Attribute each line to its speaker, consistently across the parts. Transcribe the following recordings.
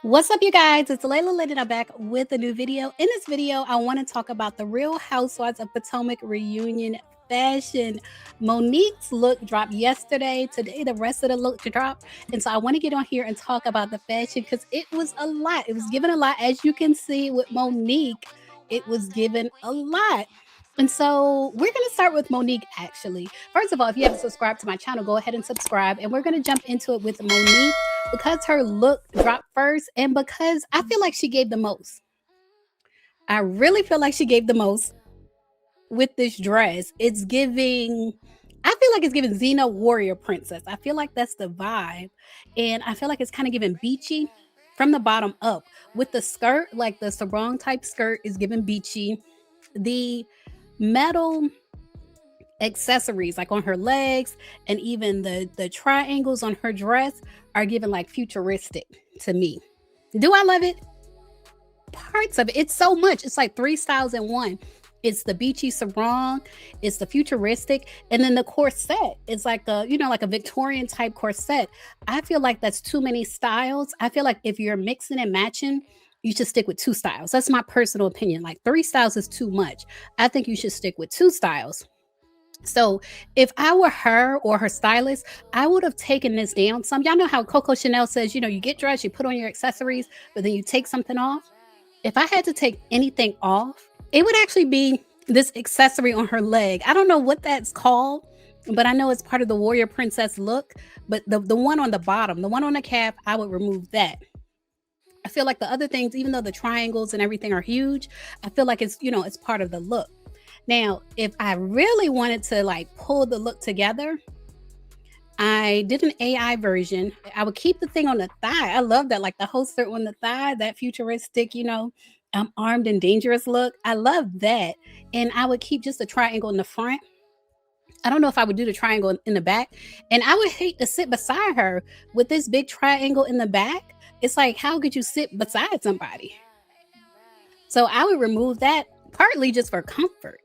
Speaker 1: What's up, you guys? It's Layla Lynn, and I'm back with a new video. In this video, I want to talk about the Real Housewives of Potomac reunion fashion. Monique's look dropped yesterday. Today, the rest of the look dropped. And so I want to get on here and talk about the fashion because it was a lot. It was given a lot. As you can see with Monique, it was given a lot. And so we're going to start with Monique, actually. First of all, if you haven't subscribed to my channel, go ahead and subscribe. And we're going to jump into it with Monique because her look dropped first and because I feel like she gave the most. I really feel like she gave the most with this dress. I feel like it's giving Xena Warrior Princess. I feel like that's the vibe. And I feel like it's kind of giving beachy from the bottom up. With the skirt, like the sarong type skirt is giving beachy. The metal accessories like on her legs and even the triangles on her dress are given like futuristic to me. Do I love it? Parts of it. It's so much. It's like 3 styles in one. It's the beachy sarong, it's the futuristic, and then the corset. It's like like a Victorian type corset. I feel like that's too many styles. I feel like if you're mixing and matching, you should stick with 2 styles. That's my personal opinion. Like 3 styles is too much. I think you should stick with 2 styles. So if I were her or her stylist, I would have taken this down some. Y'all know how Coco Chanel says, you get dressed, you put on your accessories, but then you take something off. If I had to take anything off, it would actually be this accessory on her leg. I don't know what that's called, but I know it's part of the Warrior Princess look. But the one on the bottom, the one on the calf, I would remove that. I feel like the other things, even though the triangles and everything are huge, I feel like it's part of the look. Now, if I really wanted to like pull the look together, I did an AI version. I would keep the thing on the thigh. I love that, like the holster on the thigh, that futuristic, armed and dangerous look. I love that. And I would keep just a triangle in the front. I don't know if I would do the triangle in the back. And I would hate to sit beside her with this big triangle in the back. It's like, how could you sit beside somebody? So I would remove that partly just for comfort.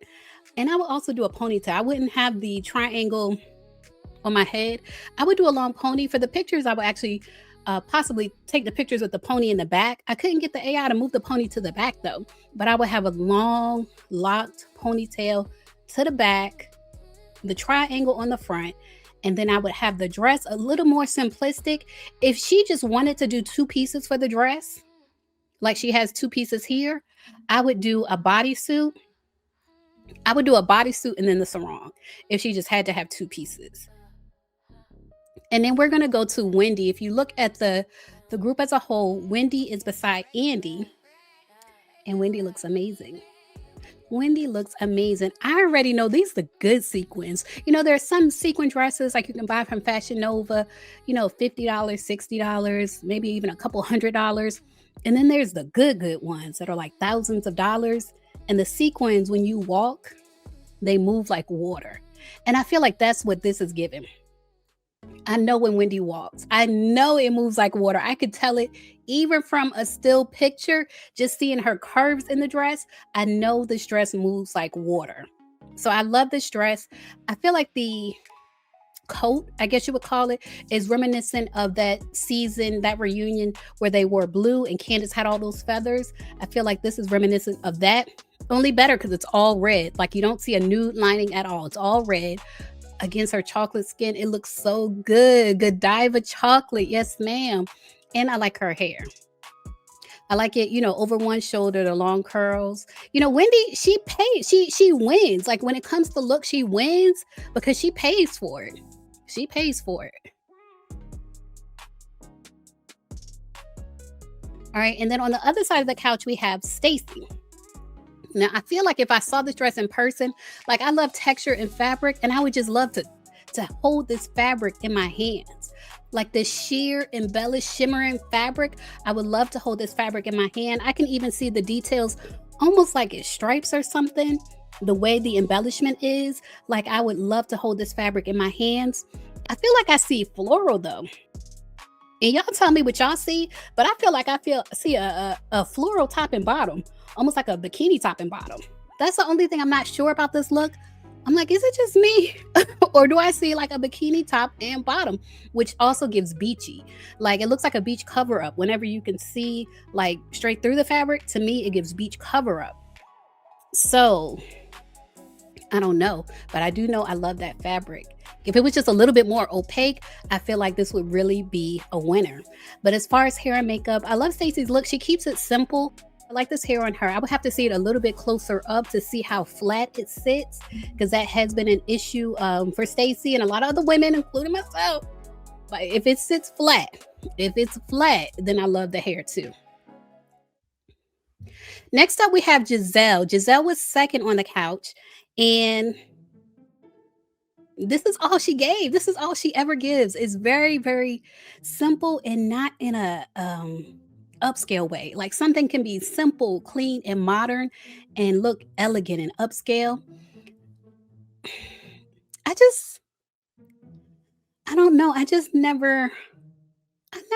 Speaker 1: And I would also do a ponytail. I wouldn't have the triangle on my head. I would do a long pony. For the pictures, I would actually possibly take the pictures with the pony in the back. I couldn't get the AI to move the pony to the back though, but I would have a long locked ponytail to the back, the triangle on the front, and then I would have the dress a little more simplistic. If she just wanted to do 2 pieces for the dress, like she has 2 pieces here, I would do a bodysuit. I would do a bodysuit and then the sarong if she just had to have 2 pieces. And then we're going to go to Wendy. If you look at the group as a whole, Wendy is beside Andy, and Wendy looks amazing. Wendy looks amazing. I already know these are the good sequins. There's some sequin dresses like you can buy from Fashion Nova, $50, $60, maybe even a couple $100. And then there's the good ones that are like thousands of dollars. And the sequins, when you walk, they move like water. And I feel like that's what this is giving. I know when Wendy walks, I know it moves like water. I could tell it even from a still picture, just seeing her curves in the dress. I know this dress moves like water. So I love this dress. I feel like the coat, I guess you would call it, is reminiscent of that season, that reunion where they wore blue and Candace had all those feathers. I feel like this is reminiscent of that, only better because it's all red. Like you don't see a nude lining at all. It's all red against her chocolate skin. It looks so good. Godiva chocolate. Yes, ma'am. And I like her hair. I like it, over one shoulder, the long curls. Wendy, she pays. She wins. Like when it comes to look, she wins because she pays for it. She pays for it. All right. And then on the other side of the couch, we have Stacy. Now, I feel like if I saw this dress in person, like I love texture and fabric, and I would just love to hold this fabric in my hands. Like this sheer, embellished, shimmering fabric. I would love to hold this fabric in my hand. I can even see the details almost like it's stripes or something. The way the embellishment is, like I would love to hold this fabric in my hands. I feel like I see floral though. And y'all tell me what y'all see, but I feel like see a floral top and bottom, almost like a bikini top and bottom. That's the only thing I'm not sure about this look. I'm like, is it just me? Or do I see like a bikini top and bottom, which also gives beachy? Like it looks like a beach cover up. Whenever you can see like straight through the fabric, to me, it gives beach cover up. So I don't know, but I do know I love that fabric. If it was just a little bit more opaque, I feel like this would really be a winner. But as far as hair and makeup, I love Stacy's look. She keeps it simple. I like this hair on her. I would have to see it a little bit closer up to see how flat it sits, because that has been an issue for Stacy and a lot of other women, including myself. But if it sits flat, if it's flat, then I love the hair too. Next up, we have Jazelle. Jazelle was second on the couch, and this is all she gave. This is all she ever gives. It's very, very simple and not in a upscale way. Like something can be simple, clean, and modern and look elegant and upscale. I just I don't know. I never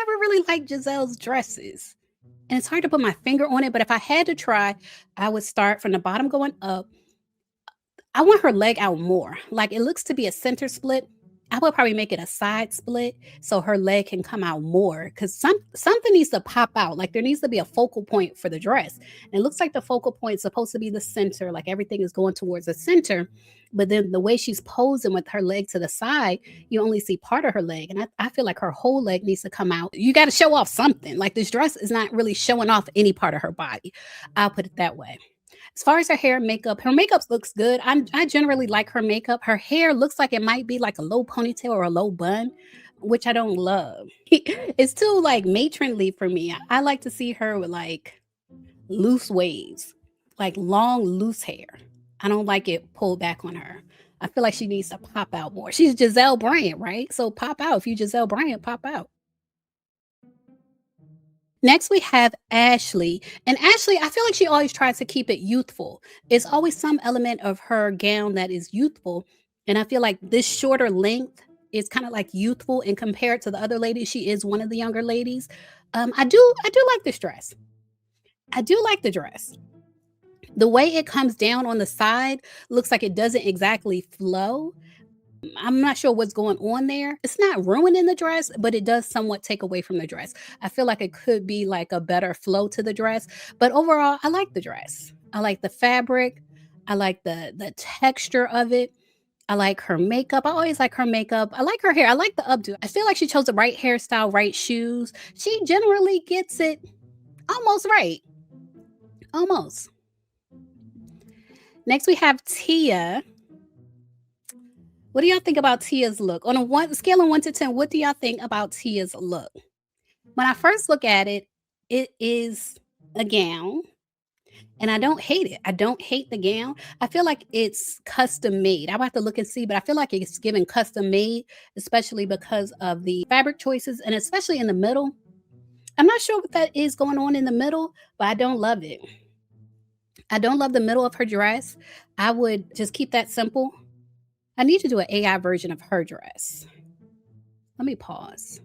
Speaker 1: really liked Giselle's dresses. And it's hard to put my finger on it, but if I had to try, I would start from the bottom going up. I want her leg out more. Like it looks to be a center split. I would probably make it a side split so her leg can come out more, because something needs to pop out. Like there needs to be a focal point for the dress. And it looks like the focal point is supposed to be the center, like everything is going towards the center. But then the way she's posing with her leg to the side, you only see part of her leg. And I feel like her whole leg needs to come out. You got to show off something. Like this dress is not really showing off any part of her body. I'll put it that way. As far as her makeup looks good. I generally like her makeup. Her hair looks like it might be like a low ponytail or a low bun, which I don't love. It's too like matronly for me. I like to see her with like loose waves, like long loose hair. I don't like it pulled back on her. I feel like she needs to pop out more. She's Giselle Bryant, right? So pop out. If you Giselle Bryant, pop out. Next, we have Ashley. And Ashley, I feel like she always tries to keep it youthful. It's always some element of her gown that is youthful. And I feel like this shorter length is kind of like youthful. And compared to the other ladies, she is one of the younger ladies. I do like this dress. I do like the dress. The way it comes down on the side looks like it doesn't exactly flow. I'm not sure what's going on there. It's not ruining the dress, but it does somewhat take away from the dress. I feel like it could be like a better flow to the dress, but overall, I like the dress. I like the fabric. I like the texture of it. I like her makeup. I always like her makeup. I like her hair. I like the updo. I feel like she chose the right hairstyle, right shoes. She generally gets it almost right. Almost. Next, we have Tia. What do y'all think about Tia's look? On a one scale of 1 to 10, what do y'all think about Tia's look? When I first look at it, it is a gown, and I don't hate it. I don't hate the gown. I feel like it's custom made. I will have to look and see, but I feel like it's given custom made, especially because of the fabric choices and especially in the middle. I'm not sure what that is going on in the middle, but I don't love it. I don't love the middle of her dress. I would just keep that simple. I need to do an AI version of her dress. Let me pause.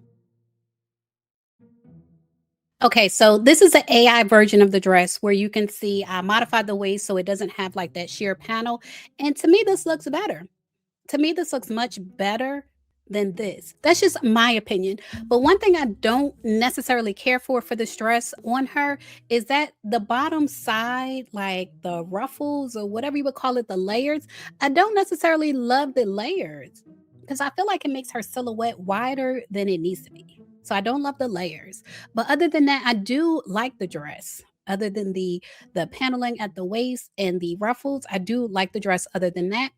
Speaker 1: Okay, so this is an AI version of the dress where you can see I modified the waist so it doesn't have like that sheer panel. And to me, this looks better. To me, this looks much better than this. That's just my opinion. But one thing I don't necessarily care for this dress on her is that the bottom side, like the ruffles or whatever you would call it, the layers, I don't necessarily love the layers because I feel like it makes her silhouette wider than it needs to be. So I don't love the layers. But other than that, I do like the dress. Other than the paneling at the waist and the ruffles, I do like the dress other than that.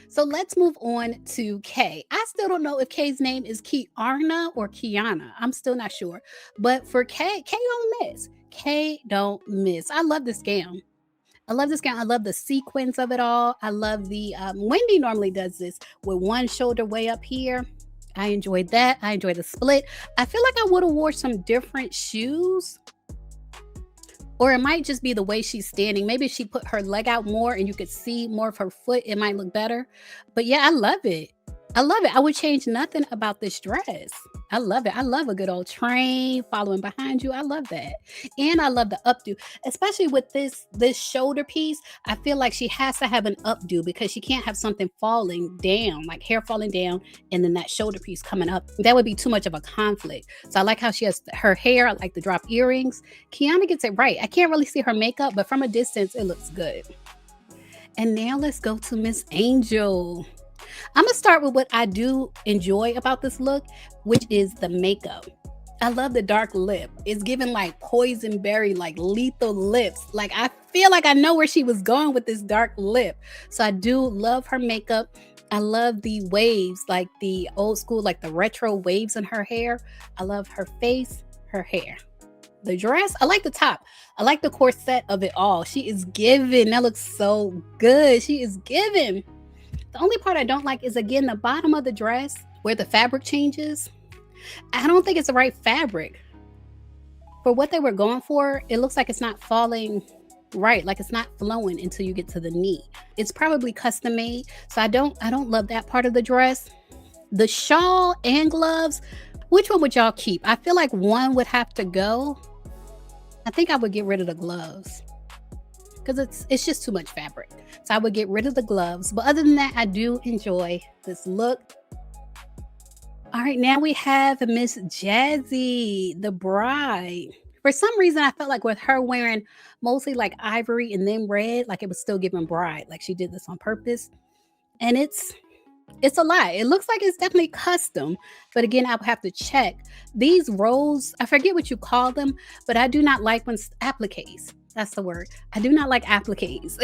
Speaker 1: So let's move on to Kay. I still don't know if Kay's name is Kiana or Kiana. I'm still not sure. But for Kay, Kay don't miss. Kay don't miss. I love this gown. I love this gown. I love the sequins of it all. I love the Wendy normally does this with one shoulder way up here. I enjoyed that. I enjoyed the split. I feel like I would have wore some different shoes, or it might just be the way she's standing. Maybe if she put her leg out more and you could see more of her foot, it might look better. But yeah, I love it. I love it. I would change nothing about this dress. I love it. I love a good old train following behind you. I love that. And I love the updo, especially with this shoulder piece. I feel like she has to have an updo because she can't have something falling down, like hair falling down and then that shoulder piece coming up. That would be too much of a conflict. So I like how she has her hair. I like the drop earrings. Kiana gets it right. I can't really see her makeup, but from a distance it looks good. And now let's go to Miss Angel. I'm gonna start with what I do enjoy about this look, which is the makeup. I love the dark lip. It's giving like poison berry, like lethal lips. Like I feel like I know where she was going with this dark lip. So I do love her makeup. I love the waves, like the old school, like the retro waves in her hair. I love her face, her hair. The dress, I like the top. I like the corset of it all. She is giving. That looks so good. She is giving. The only part I don't like is, again, the bottom of the dress where the fabric changes. I don't think it's the right fabric. For what they were going for, it looks like it's not falling right, like it's not flowing until you get to the knee. It's probably custom made, so I don't love that part of the dress. The shawl and gloves, which one would y'all keep? I feel like one would have to go. I think I would get rid of the gloves because it's just too much fabric. So I would get rid of the gloves. But other than that, I do enjoy this look. All right, now we have Miss Jazzy, the bride. For some reason, I felt like with her wearing mostly like ivory and then red, like it was still giving bride, like she did this on purpose. And it's a lot. It looks like it's definitely custom, but again, I would have to check. These rolls, I forget what you call them, but I do not like when appliques. That's the word. I do not like appliques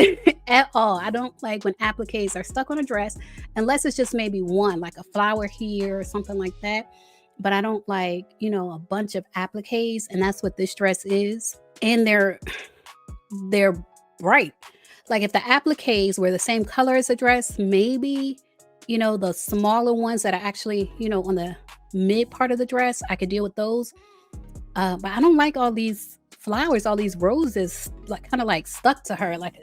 Speaker 1: at all. I don't like when appliques are stuck on a dress, unless it's just maybe one, like a flower here or something like that. But I don't like, a bunch of appliques, and that's what this dress is. And they're bright. Like if the appliques were the same color as the dress, maybe the smaller ones that are actually, on the mid part of the dress, I could deal with those. But I don't like all these flowers, all these roses, like kind of like stuck to her, like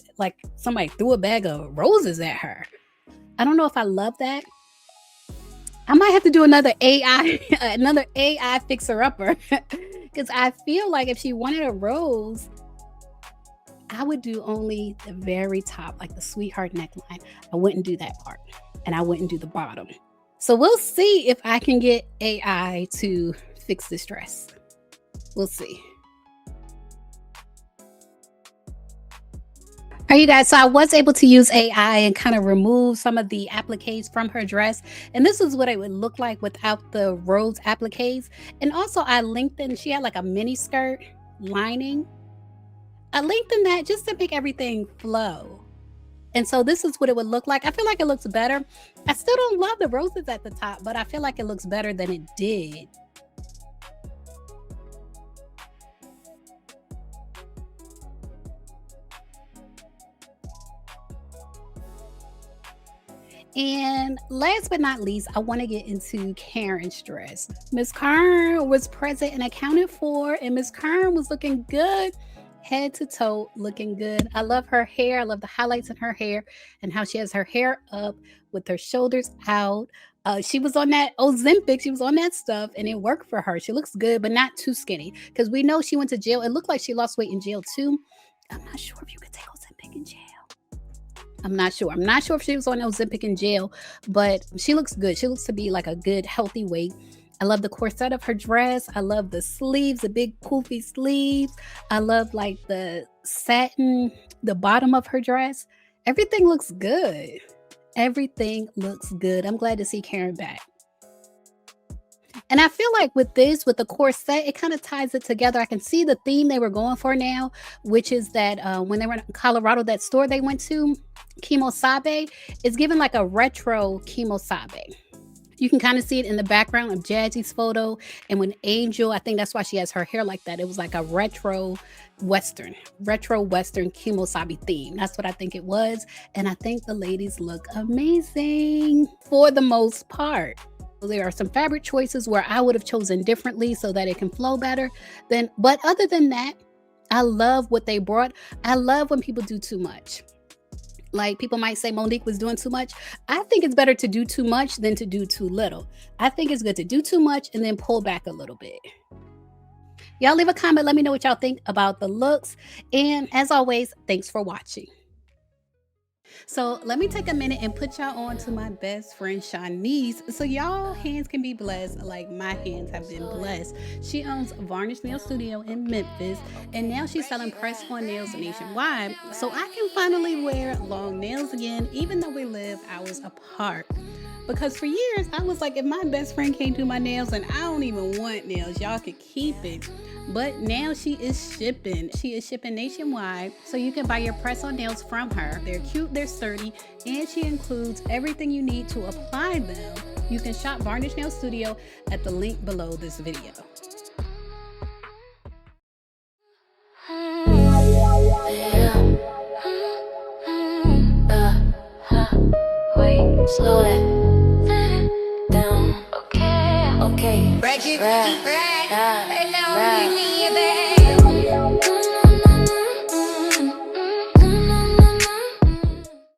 Speaker 1: somebody threw a bag of roses at her. I don't know if I love that. I might have to do another AI fixer upper because I feel like if she wanted a rose, I would do only the very top, like the sweetheart neckline. I wouldn't do that part, and I wouldn't do the bottom. So we'll see if I can get AI to fix this dress. We'll see. All right, you guys, so I was able to use AI and kind of remove some of the appliques from her dress. And this is what it would look like without the rose appliques. And also I lengthened, she had like a mini skirt lining. I lengthened that just to make everything flow. And so this is what it would look like. I feel like it looks better. I still don't love the roses at the top, but I feel like it looks better than it did. And last but not least, I want to get into Karen's dress. Miss Karen was present and accounted for, and Miss Karen was looking good, head to toe, looking good. I love her hair. I love the highlights in her hair and how she has her hair up with her shoulders out. She was on that Ozempic. She was on that stuff, and it worked for her. She looks good, but not too skinny because we know she went to jail. It looked like she lost weight in jail too. I'm not sure if you could take Ozempic in jail. I'm not sure. I'm not sure if she was on Ozempic in jail, but she looks good. She looks to be like a good, healthy weight. I love the corset of her dress. I love the sleeves, the big poofy sleeves. I love like the satin, the bottom of her dress. Everything looks good. Everything looks good. I'm glad to see Karen back. And I feel like with the corset, it kind of ties it together. I can see the theme they were going for now, which is that when they were in Colorado, that store they went to, Kimosabe, is given like a retro Kimosabe. You can kind of see it in the background of Jazzy's photo. And when Angel, I think that's why she has her hair like that. It was like a retro Western Kimosabe theme. That's what I think it was. And I think the ladies look amazing for the most part. There are some fabric choices where I would have chosen differently so that it can flow better. But other than that, I love what they brought. I love when people do too much. Like people might say Monique was doing too much. I think it's better to do too much than to do too little. I think it's good to do too much and then pull back a little bit. Y'all leave a comment. Let me know what y'all think about the looks. And as always, thanks for watching. So let me take a minute and put y'all on to my best friend Shanice, so y'all hands can be blessed like my hands have been blessed. She owns Varnish Nail Studio in Memphis, and now she's selling press-on nails nationwide, so I can finally wear long nails again, even though we live hours apart. Because for years I was like, if my best friend can't do my nails and I don't even want nails, y'all could keep it. But now she is shipping. She is shipping nationwide, so you can buy your press-on nails from her. They're cute, they're sturdy, and she includes everything you need to apply them. You can shop Varnish Nail Studio at the link below this video.
Speaker 2: Slow it down, okay, break it,